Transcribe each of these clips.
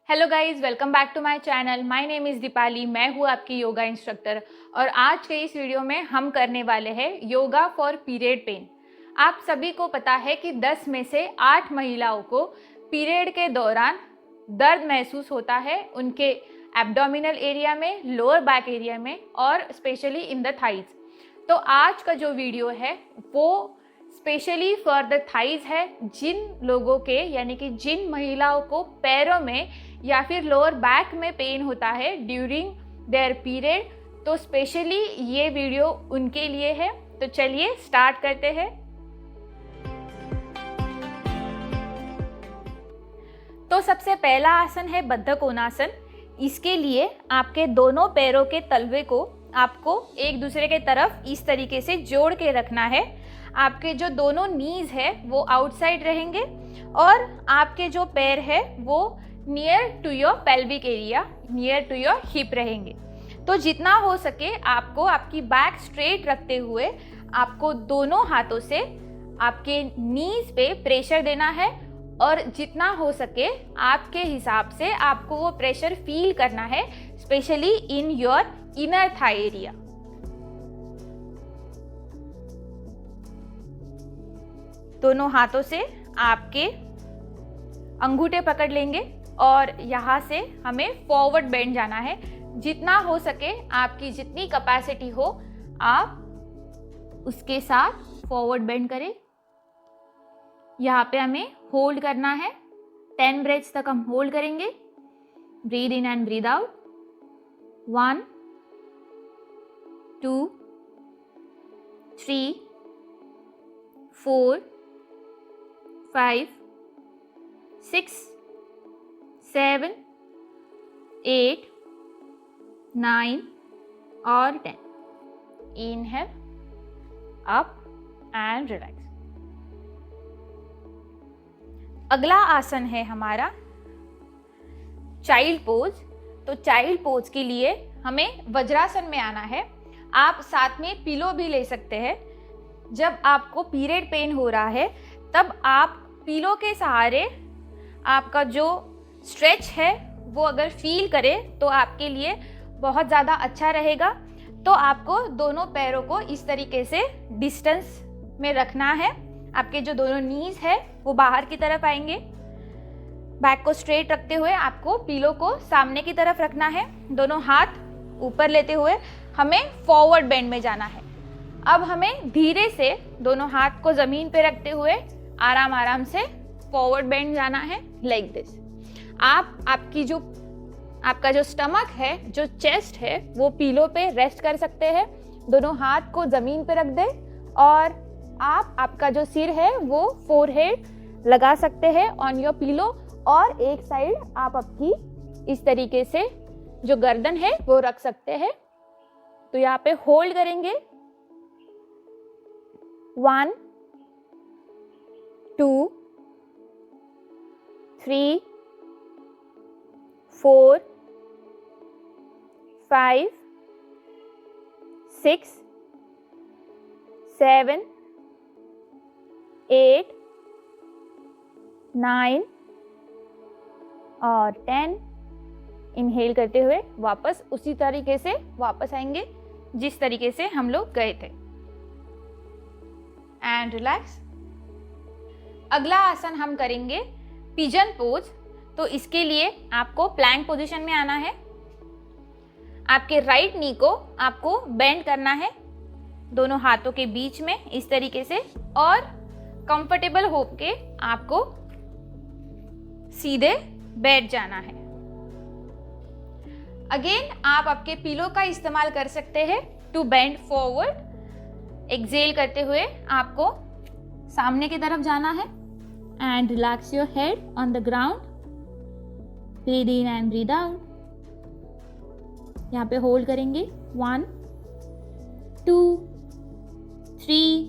Hello guys, welcome back to my channel. My name is Deepali. मैं हूँ आपकी yoga instructor और आज के इस वीडियो में हम करने वाले हैं योगा फॉर पीरियड पेन। आप सभी को पता है कि 10 में से 8 महिलाओं को पीरियड के दौरान दर्द महसूस होता है उनके एब्डोमिनल एरिया में, लोअर बैक एरिया में और स्पेशली इन द थाइज। तो आज का जो वीडियो है वो स्पेशली फॉर द थाइज है। जिन लोगों के यानी कि जिन महिलाओं को पैरों में या फिर लोअर बैक में पेन होता है ड्यूरिंग देयर पीरियड, तो स्पेशली ये वीडियो उनके लिए है। तो चलिए स्टार्ट करते हैं। तो सबसे पहला आसन है बद्ध कोणासन। इसके लिए आपके दोनों पैरों के तलवे को आपको एक दूसरे के तरफ इस तरीके से जोड़ के रखना है। आपके जो दोनों नीज है वो आउटसाइड रहेंगे और आपके जो पैर है वो near to your pelvic area, near to your hip रहेंगे। तो जितना हो सके आपको आपकी बैक स्ट्रेट रखते हुए आपको दोनों हाथों से आपके नीज पे प्रेशर देना है और जितना हो सके आपके हिसाब से आपको वो प्रेशर फील करना है, specially in your inner thigh area. दोनों हाथों से आपके अंगूठे पकड़ लेंगे और यहाँ से हमें फॉरवर्ड बेंड जाना है। जितना हो सके आपकी जितनी कैपेसिटी हो आप उसके साथ फॉरवर्ड बेंड करें। यहाँ पे हमें होल्ड करना है। 10 ब्रेथ्स तक हम होल्ड करेंगे। Breathe in and breathe out. 1 2 3 4 5 6 7 8 9 और 10। Inhale up and relax. अगला आसन है हमारा चाइल्ड पोज। तो चाइल्ड पोज के लिए हमें वज्रासन में आना है। आप साथ में पिलो भी ले सकते हैं। जब आपको पीरियड पेन हो रहा है तब आप पिलो के सहारे आपका जो स्ट्रेच है वो अगर फील करें तो आपके लिए बहुत ज़्यादा अच्छा रहेगा। तो आपको दोनों पैरों को इस तरीके से डिस्टेंस में रखना है। आपके जो दोनों नीज है वो बाहर की तरफ आएंगे। बैक को स्ट्रेट रखते हुए आपको पिलो को सामने की तरफ रखना है। दोनों हाथ ऊपर लेते हुए हमें फॉरवर्ड बेंड में जाना है। अब हमें धीरे से दोनों हाथ को जमीन पे रखते हुए आराम आराम से फॉरवर्ड बेंड जाना है, लाइक दिस। आपका जो स्टमक है, जो चेस्ट है, वो पिलो पे रेस्ट कर सकते हैं। दोनों हाथ को जमीन पे रख दे और आपका जो सिर है वो फोरहेड लगा सकते हैं ऑन योर पिलो और एक साइड आप आपकी इस तरीके से जो गर्दन है वो रख सकते हैं। तो यहाँ पे होल्ड करेंगे। 1 2 3 4 5 6 7 8 9 और 10। इनहेल करते हुए वापस उसी तरीके से वापस आएंगे जिस तरीके से हम लोग गए थे एंड रिलैक्स। अगला आसन हम करेंगे पिजन पोज। तो इसके लिए आपको प्लैंक पोजीशन में आना है। आपके राइट नी को आपको बेंड करना है दोनों हाथों के बीच में इस तरीके से और कंफर्टेबल होके आपको सीधे बैठ जाना है। अगेन आप आपके पिलो का इस्तेमाल कर सकते हैं टू बेंड फॉरवर्ड। एक्सेल करते हुए आपको सामने की तरफ जाना है and relax your head on the ground. Breathe in and breathe out. यहाँ पे होल्ड करेंगे। 1 2 3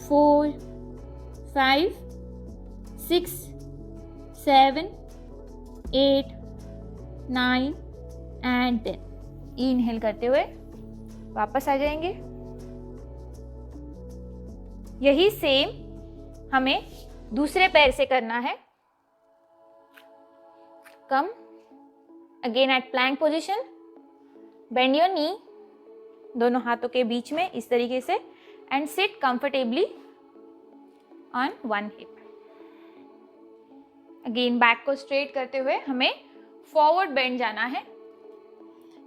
4 5 6 7 8 9 एंड 10। इनहेल करते हुए वापस आ जाएंगे। यही सेम हमें दूसरे पैर से करना है। come again at plank position, bend your knee, दोनों हाथों के बीच में इस तरीके से, and sit comfortably on one hip. Again back को स्ट्रेट करते हुए हमें फॉरवर्ड बेंड जाना है.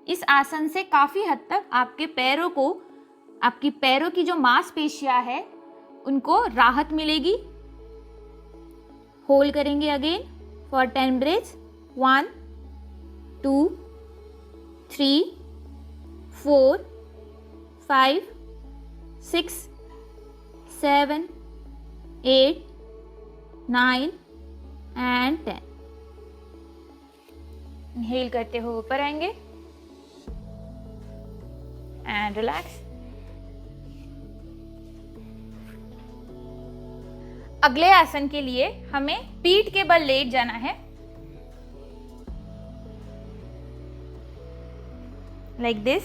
इस आसन से काफी हद तक आपके पैरों को, आपकी पैरों की जो मांसपेशियां है उनको राहत मिलेगी. होल्ड करेंगे again for 10 breaths. 1 2 3 4 5 6 7 8 9 and 10. Inhale करते हुए ऊपर आएंगे एंड रिलैक्स. अगले आसन के लिए हमें पीठ के बल लेट जाना है, like this.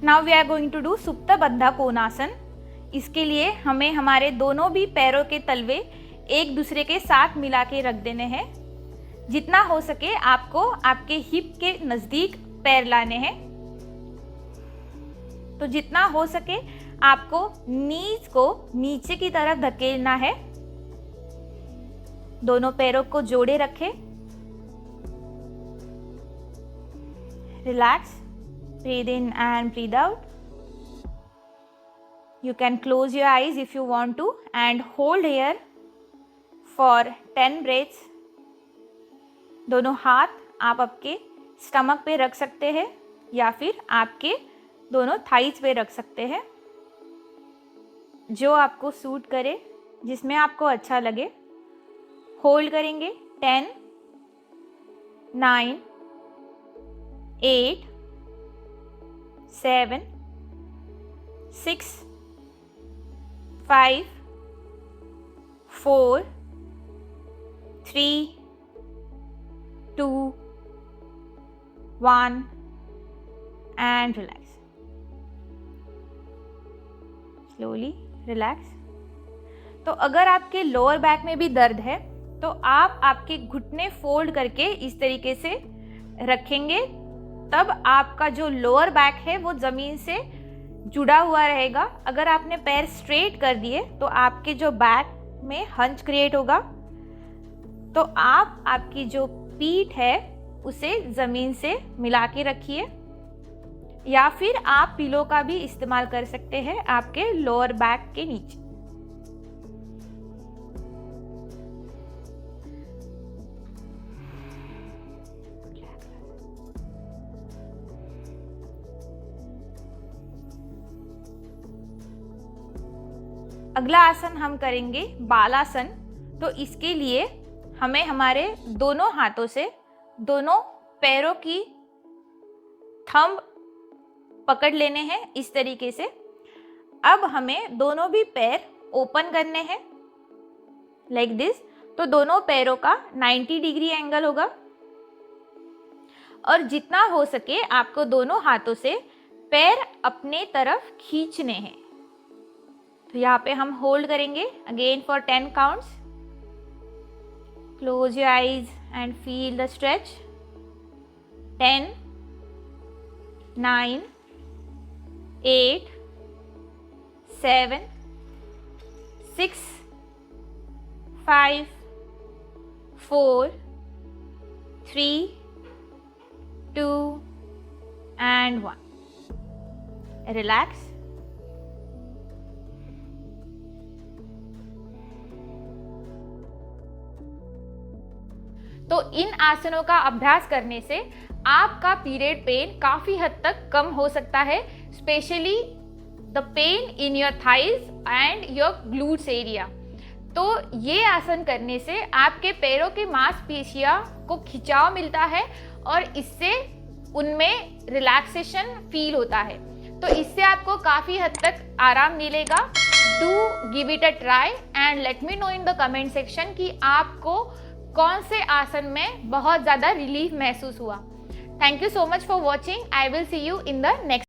Now we are going to do Supta Baddha कोणासन. इसके लिए हमें हमारे दोनों भी पैरों के तलवे एक दूसरे के साथ मिला के रख देने हैं. जितना हो सके आपको आपके हिप के नजदीक पैर लाने हैं. तो जितना हो सके आपको नीज को नीचे की तरफ धकेलना है. दोनों पैरों को जोड़े रखें. Relax. Breathe in and breathe out. You can close your eyes if you want to and hold here for 10 breaths. दोनों हाथ आप आपके स्टमक पे रख सकते हैं या फिर आपके दोनों थाइज पे रख सकते हैं, जो आपको सूट करे, जिसमें आपको अच्छा लगे. होल्ड करेंगे 10 9 8 7 6 5 4 3 2 1 and relax. Slowly relax. तो अगर आपके लोअर बैक में भी दर्द है तो आप आपके घुटने फोल्ड करके इस तरीके से रखेंगे, तब आपका जो लोअर बैक है वो जमीन से जुड़ा हुआ रहेगा. अगर आपने पैर स्ट्रेट कर दिए तो आपके जो बैक में हंच क्रिएट होगा. तो आप आपकी जो पीठ है उसे जमीन से मिला के रखिए, या फिर आप पिलो का भी इस्तेमाल कर सकते हैं आपके लोअर बैक के नीचे. अगला आसन हम करेंगे बालासन. तो इसके लिए हमें हमारे दोनों हाथों से दोनों पैरों की थंब पकड़ लेने हैं इस तरीके से. अब हमें दोनों भी पैर ओपन करने हैं लाइक दिस. तो दोनों पैरों का 90 डिग्री एंगल होगा और जितना हो सके आपको दोनों हाथों से पैर अपने तरफ खींचने हैं. तो यहाँ पे हम होल्ड करेंगे again for 10 counts. Close your eyes and feel the stretch. 10 9 8 7 6 5 4 3 2 and 1. Relax. तो इन आसनों का अभ्यास करने से आपका पीरियड पेन काफी हद तक कम हो सकता है, specially the pain in your thighs and your glutes area. तो ये आसन करने से आपके पैरों की मांसपेशियों को खिंचाव मिलता है और इससे उनमें रिलैक्सेशन फील होता है. तो इससे आपको काफी हद तक आराम मिलेगा. Do give it a try and let me know in the comment section कि आपको कौन से आसन में बहुत ज़्यादा रिलीफ महसूस हुआ. Thank you so much for watching. I will see you in the next